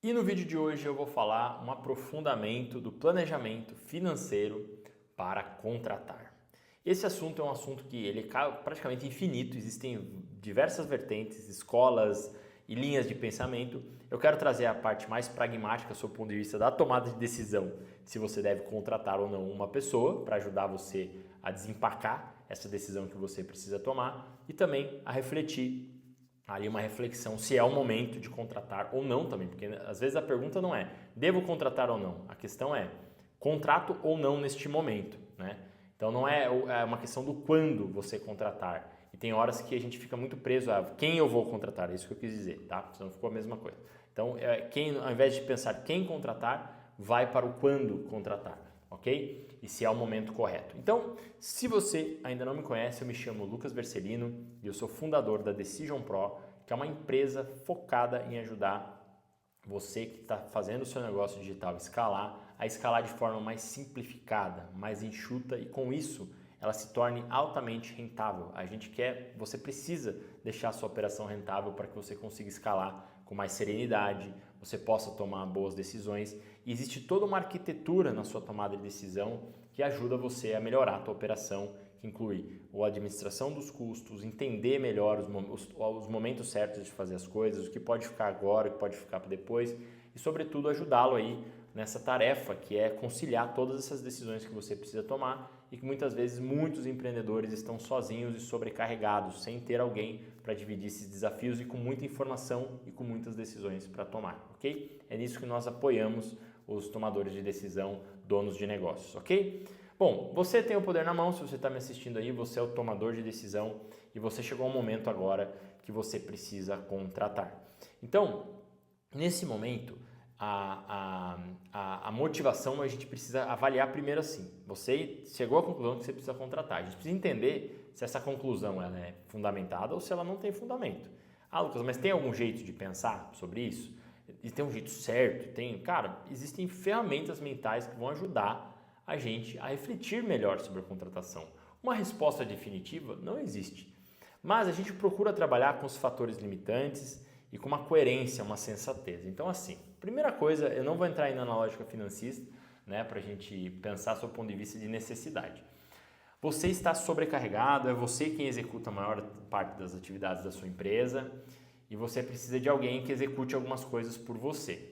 E no vídeo de hoje eu vou falar um aprofundamento do planejamento financeiro para contratar. Esse assunto é um assunto que ele é praticamente infinito, existem diversas vertentes, escolas e linhas de pensamento. Eu quero trazer a parte mais pragmática sob o ponto de vista da tomada de decisão, se você deve contratar ou não uma pessoa, para ajudar você a desempacar essa decisão que você precisa tomar e também a refletir ali uma reflexão se é o momento de contratar ou não também, porque às vezes a pergunta não é devo contratar ou não, a questão é contrato ou não neste momento, né? Então não é uma questão do quando você contratar, e tem horas que a gente fica muito preso a quem eu vou contratar, é isso que eu quis dizer, tá? Senão ficou a mesma coisa. Então ao invés de pensar quem contratar, vai para o quando contratar, ok? E se é o momento correto. Então, se você ainda não me conhece, eu me chamo Lucas Vercelino e eu sou fundador da Decision Pro, que é uma empresa focada em ajudar você que está fazendo o seu negócio digital escalar, a escalar de forma mais simplificada, mais enxuta e com isso ela se torne altamente rentável. Você precisa deixar a sua operação rentável para que você consiga escalar com mais serenidade, você possa tomar boas decisões. E existe toda uma arquitetura na sua tomada de decisão que ajuda você a melhorar a sua operação, que inclui a administração dos custos, entender melhor os momentos certos de fazer as coisas, o que pode ficar agora, o que pode ficar para depois e, sobretudo, ajudá-lo aí nessa tarefa que é conciliar todas essas decisões que você precisa tomar e que muitas vezes muitos empreendedores estão sozinhos e sobrecarregados, sem ter alguém para dividir esses desafios e com muita informação e com muitas decisões para tomar, ok? É nisso que nós apoiamos os tomadores de decisão, donos de negócios, ok? Bom, você tem o poder na mão, se você está me assistindo aí, você é o tomador de decisão e você chegou ao momento agora que você precisa contratar. Então, nesse momento, a motivação a gente precisa avaliar primeiro assim. Você chegou à conclusão que você precisa contratar. A gente precisa entender se essa conclusão ela é fundamentada ou se ela não tem fundamento. Ah, Lucas, mas tem algum jeito de pensar sobre isso? E tem um jeito certo? Cara, existem ferramentas mentais que vão ajudar a gente a refletir melhor sobre a contratação. Uma resposta definitiva não existe, mas a gente procura trabalhar com os fatores limitantes e com uma coerência, uma sensatez. Então, assim, primeira coisa, eu não vou entrar ainda na lógica financista, né, para a gente pensar sob o ponto de vista de necessidade. Você está sobrecarregado, é você quem executa a maior parte das atividades da sua empresa e você precisa de alguém que execute algumas coisas por você.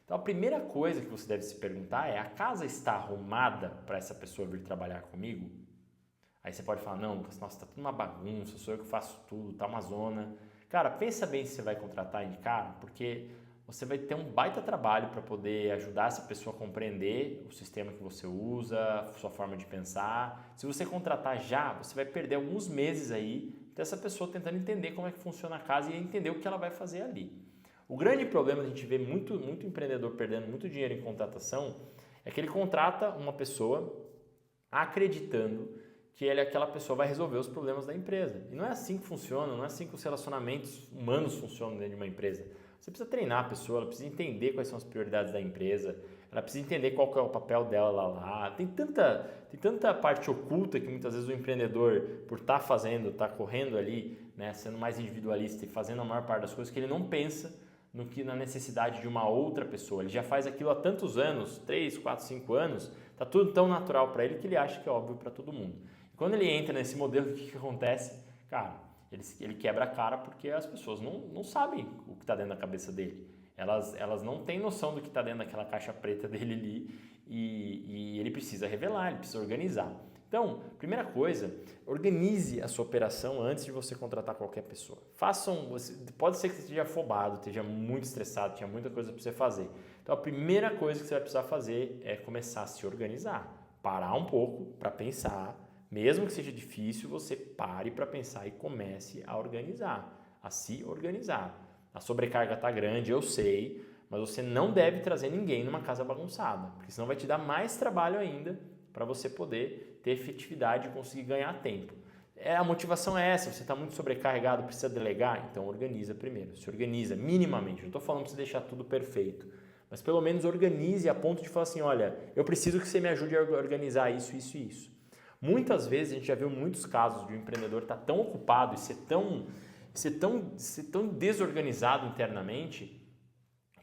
Então, a primeira coisa que você deve se perguntar é: a casa está arrumada para essa pessoa vir trabalhar comigo? Aí você pode falar: não, Lucas, nossa, está tudo uma bagunça, sou eu que faço tudo, tá uma zona. Cara, pensa bem se você vai contratar de cara, porque você vai ter um baita trabalho para poder ajudar essa pessoa a compreender o sistema que você usa, a sua forma de pensar. Se você contratar já, você vai perder alguns meses aí dessa pessoa tentando entender como é que funciona a casa e entender o que ela vai fazer ali. O grande problema que a gente vê muito empreendedor perdendo muito dinheiro em contratação é que ele contrata uma pessoa acreditando que aquela pessoa vai resolver os problemas da empresa. E não é assim que funciona, não é assim que os relacionamentos humanos funcionam dentro de uma empresa. Você precisa treinar a pessoa, ela precisa entender quais são as prioridades da empresa, ela precisa entender qual que é o papel dela lá. Tem tanta parte oculta que muitas vezes o empreendedor, por estar tá correndo ali, né, sendo mais individualista e fazendo a maior parte das coisas, que ele não pensa na necessidade de uma outra pessoa. Ele já faz aquilo há tantos anos, 3, 4, 5 anos, está tudo tão natural para ele que ele acha que é óbvio para todo mundo. E quando ele entra nesse modelo, o que acontece? Cara, ele quebra a cara porque as pessoas não sabem o que está dentro da cabeça dele. Elas não têm noção do que está dentro daquela caixa preta dele ali e ele precisa revelar, ele precisa organizar. Então, primeira coisa, organize a sua operação antes de você contratar qualquer pessoa. Pode ser que você esteja afobado, esteja muito estressado, tenha muita coisa para você fazer. Então, a primeira coisa que você vai precisar fazer é começar a se organizar. Parar um pouco para pensar. Mesmo que seja difícil, você pare para pensar e comece a organizar, a se organizar. A sobrecarga está grande, eu sei, mas você não deve trazer ninguém numa casa bagunçada, porque senão vai te dar mais trabalho ainda para você poder ter efetividade e conseguir ganhar tempo. A motivação é essa, você está muito sobrecarregado, precisa delegar, então organiza primeiro, se organiza minimamente. Não estou falando para você deixar tudo perfeito, mas pelo menos organize a ponto de falar assim: olha, eu preciso que você me ajude a organizar isso, isso e isso. Muitas vezes a gente já viu muitos casos de um empreendedor estar tão ocupado e ser tão desorganizado internamente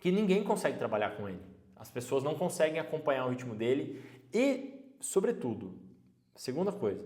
Porque ninguém consegue trabalhar com ele. As pessoas não conseguem acompanhar o ritmo dele e, sobretudo, segunda coisa,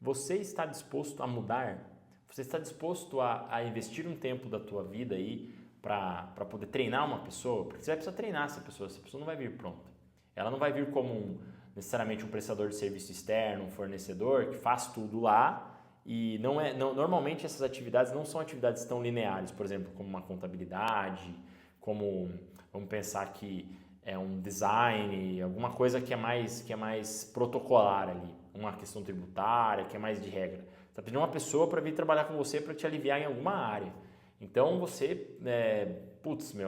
você está disposto a mudar? Você está disposto a investir um tempo da tua vida aí para poder treinar uma pessoa? Porque você vai precisar treinar essa pessoa não vai vir pronta. Ela não vai vir como necessariamente um prestador de serviço externo, um fornecedor que faz tudo lá e normalmente essas atividades não são atividades tão lineares, por exemplo, como uma contabilidade, como, vamos pensar que é um design, alguma coisa que é mais protocolar ali, uma questão tributária, que é mais de regra. Você está pedindo uma pessoa para vir trabalhar com você para te aliviar em alguma área. Então você,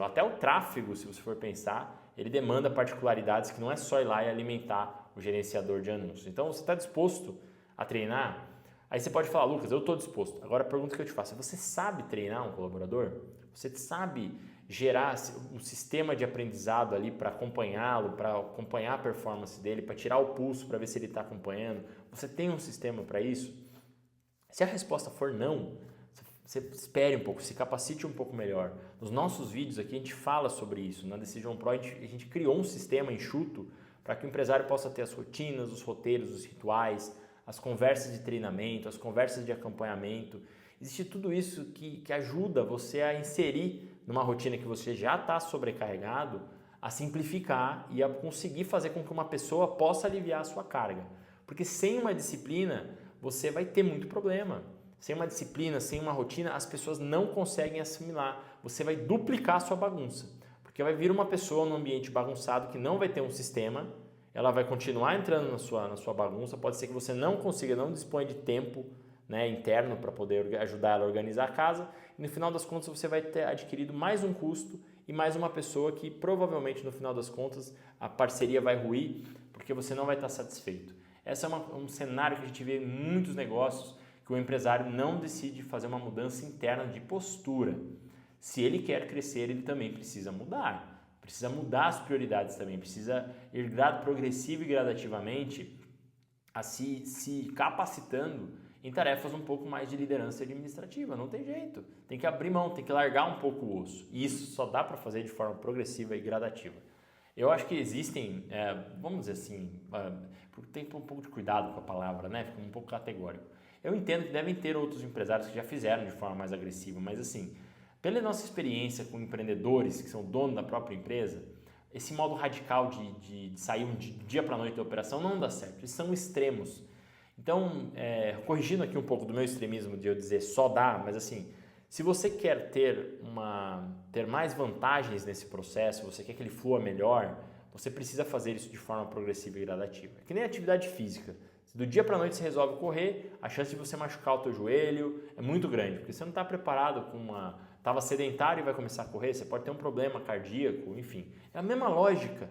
até o tráfego, se você for pensar, ele demanda particularidades que não é só ir lá e alimentar o gerenciador de anúncios. Então você está disposto a treinar? Aí você pode falar, Lucas, eu estou disposto. Agora a pergunta que eu te faço, você sabe treinar um colaborador? Você sabe gerar um sistema de aprendizado ali para acompanhá-lo, para acompanhar a performance dele, para tirar o pulso, para ver se ele está acompanhando? Você tem um sistema para isso? Se a resposta for não, você espere um pouco, se capacite um pouco melhor. Nos nossos vídeos aqui a gente fala sobre isso. Na Decision Pro a gente criou um sistema enxuto para que o empresário possa ter as rotinas, os roteiros, os rituais, as conversas de treinamento, as conversas de acompanhamento. Existe tudo isso que ajuda você a inserir numa rotina que você já está sobrecarregado, a simplificar e a conseguir fazer com que uma pessoa possa aliviar a sua carga. Porque sem uma disciplina, você vai ter muito problema. Sem uma disciplina, sem uma rotina, as pessoas não conseguem assimilar. Você vai duplicar a sua bagunça. Porque vai vir uma pessoa num ambiente bagunçado que não vai ter um sistema, ela vai continuar entrando na sua bagunça, pode ser que você não consiga, não dispõe de tempo, né, interno para poder ajudar ela a organizar a casa, e no final das contas você vai ter adquirido mais um custo e mais uma pessoa que provavelmente no final das contas a parceria vai ruir porque você não vai estar satisfeito. Esse é um cenário que a gente vê em muitos negócios, que o empresário não decide fazer uma mudança interna de postura. Se ele quer crescer, ele também precisa mudar as prioridades também, precisa ir progressivo e gradativamente a se capacitando em tarefas um pouco mais de liderança administrativa. Não tem jeito, tem que abrir mão, tem que largar um pouco o osso. E isso só dá para fazer de forma progressiva e gradativa. Eu acho que existem, vamos dizer assim, tem que ter um pouco de cuidado com a palavra, né? Fica um pouco categórico. Eu entendo que devem ter outros empresários que já fizeram de forma mais agressiva, mas assim, pela nossa experiência com empreendedores que são donos da própria empresa, esse modo radical de sair de dia para noite da operação não dá certo, eles são extremos. Então, corrigindo aqui um pouco do meu extremismo de eu dizer só dá, mas assim, se você quer ter mais vantagens nesse processo, você quer que ele flua melhor, você precisa fazer isso de forma progressiva e gradativa. É que nem atividade física. Se do dia para a noite você resolve correr, a chance de você machucar o teu joelho é muito grande, porque você não está preparado estava sedentário e vai começar a correr, você pode ter um problema cardíaco, enfim. É a mesma lógica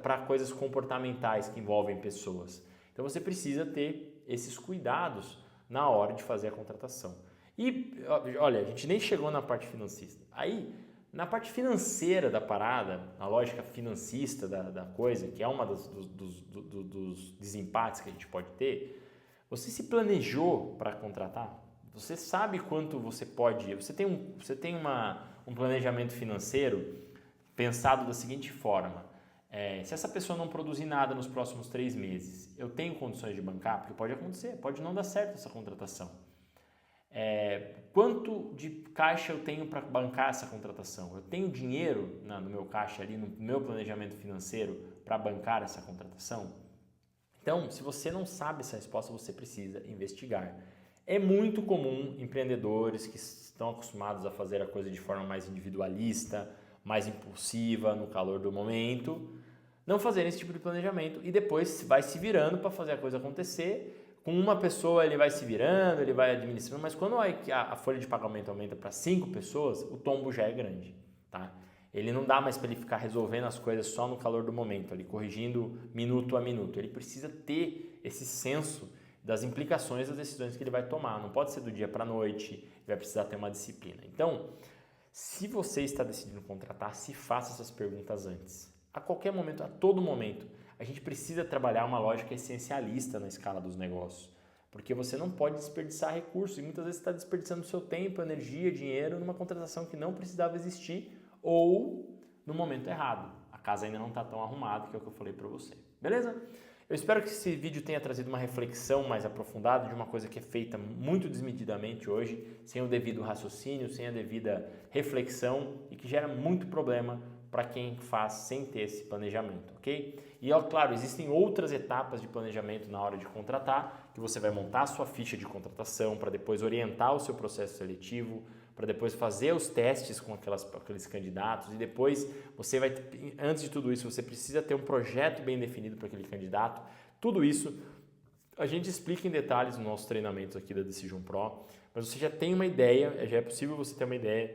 para coisas comportamentais que envolvem pessoas. Então você precisa ter esses cuidados na hora de fazer a contratação. E olha, a gente nem chegou na parte financeira. Aí, na parte financeira da parada, na lógica financista da coisa, que é uma dos desempates que a gente pode ter, você se planejou para contratar? Você sabe quanto você pode... Você tem um planejamento financeiro pensado da seguinte forma: se essa pessoa não produzir nada nos próximos 3 meses, eu tenho condições de bancar? Porque pode acontecer, pode não dar certo essa contratação. Quanto de caixa eu tenho para bancar essa contratação? Eu tenho dinheiro no meu caixa ali, no meu planejamento financeiro para bancar essa contratação? Então, se você não sabe essa resposta, você precisa investigar. É muito comum empreendedores que estão acostumados a fazer a coisa de forma mais individualista, mais impulsiva, no calor do momento, não fazerem esse tipo de planejamento e depois vai se virando para fazer a coisa acontecer. Com uma pessoa ele vai se virando, ele vai administrando, mas quando a folha de pagamento aumenta para 5 pessoas, o tombo já é grande, tá? Ele não dá mais para ele ficar resolvendo as coisas só no calor do momento, ali, corrigindo minuto a minuto. Ele precisa ter esse senso das implicações das decisões que ele vai tomar. Não pode ser do dia para a noite, ele vai precisar ter uma disciplina. Então, se você está decidindo contratar, se faça essas perguntas antes. A qualquer momento, a todo momento, a gente precisa trabalhar uma lógica essencialista na escala dos negócios, porque você não pode desperdiçar recursos e muitas vezes você está desperdiçando seu tempo, energia, dinheiro numa contratação que não precisava existir ou no momento errado. A casa ainda não está tão arrumada, que é o que eu falei para você. Beleza? Eu espero que esse vídeo tenha trazido uma reflexão mais aprofundada de uma coisa que é feita muito desmedidamente hoje, sem o devido raciocínio, sem a devida reflexão e que gera muito problema para quem faz sem ter esse planejamento, ok? E, claro, existem outras etapas de planejamento na hora de contratar, que você vai montar a sua ficha de contratação para depois orientar o seu processo seletivo, para depois fazer os testes com aqueles candidatos e depois você vai, antes de tudo isso, você precisa ter um projeto bem definido para aquele candidato. Tudo isso a gente explica em detalhes nos nossos treinamentos aqui da Decision Pro, mas você já tem uma ideia, já é possível você ter uma ideia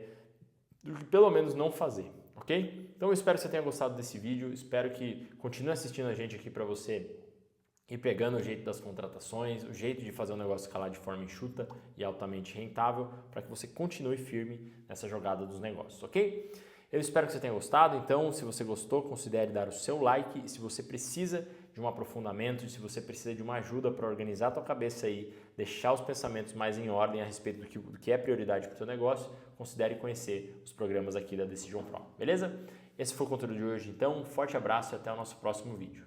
do que pelo menos não fazer, ok? Então eu espero que você tenha gostado desse vídeo, espero que continue assistindo a gente aqui para você ir pegando o jeito das contratações, o jeito de fazer o negócio escalar de forma enxuta e altamente rentável para que você continue firme nessa jogada dos negócios, ok? Eu espero que você tenha gostado, então se você gostou, considere dar o seu like e se você precisa de um aprofundamento, se você precisa de uma ajuda para organizar a tua cabeça aí, deixar os pensamentos mais em ordem a respeito do que é prioridade para o teu negócio, considere conhecer os programas aqui da Decision Pro, beleza? Esse foi o conteúdo de hoje, então um forte abraço e até o nosso próximo vídeo.